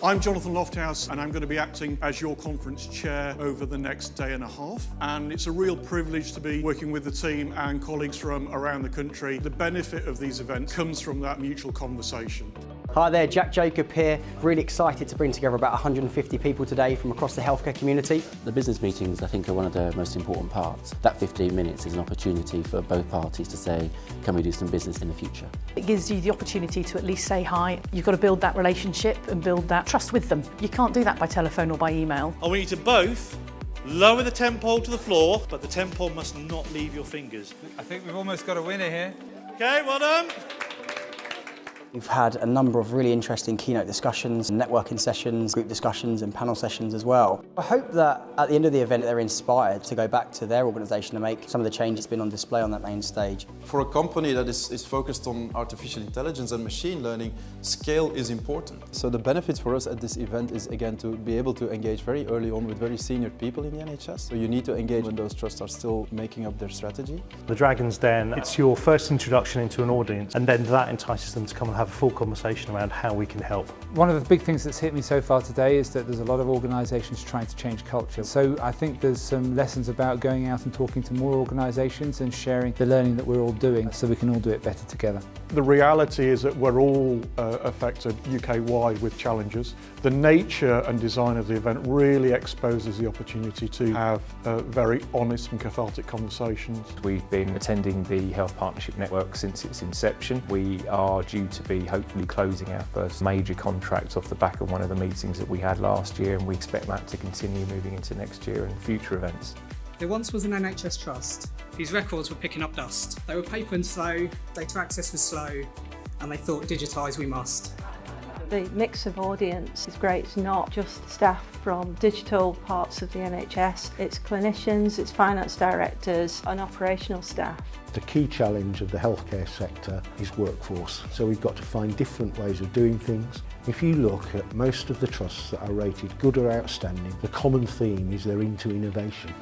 I'm Jonathan Lofthouse and I'm going to be acting as your conference chair over the next day and a half, and it's a real privilege to be working with the team and colleagues from around the country. The benefit of these events comes from that mutual conversation. Hi there, Jack Jacob here. Really excited to bring together about 150 people today from across the healthcare community. The business meetings, I think, are one of the most important parts. That 15 minutes is an opportunity for both parties to say, can we do some business in the future? It gives you the opportunity to at least say hi. You've got to build that relationship and build that trust with them. You can't do that by telephone or by email. I want you to both lower the tent pole to the floor, but the tent pole must not leave your fingers. I think we've almost got a winner here. Okay, well done. We've had a number of really interesting keynote discussions, networking sessions, group discussions and panel sessions as well. I hope that at the end of the event they're inspired to go back to their organisation and make some of the change that's been on display on that main stage. For a company that is focused on artificial intelligence and machine learning, scale is important. So the benefits for us at this event is, again, to be able to engage very early on with very senior people in the NHS. So you need to engage when those trusts are still making up their strategy. The Dragon's Den, it's your first introduction into an audience, and then that entices them to come and have a full conversation around how we can help. One of the big things that's hit me so far today is that there's a lot of organisations trying to change culture. So I think there's some lessons about going out and talking to more organisations and sharing the learning that we're all doing so we can all do it better together. The reality is that we're all affected UK-wide with challenges. The nature and design of the event really exposes the opportunity to have very honest and cathartic conversations. We've been attending the Health Partnership Network since its inception. We are due to be hopefully closing our first major contract off the back of one of the meetings that we had last year, and we expect that to continue moving into next year and future events. There once was an NHS trust whose records were picking up dust. They were paper and slow, data access was slow, and they thought digitise we must. The mix of audience is great. It's not just staff from digital parts of the NHS, it's clinicians, it's finance directors and operational staff. The key challenge of the healthcare sector is workforce, so we've got to find different ways of doing things. If you look at most of the trusts that are rated good or outstanding, the common theme is they're into innovation.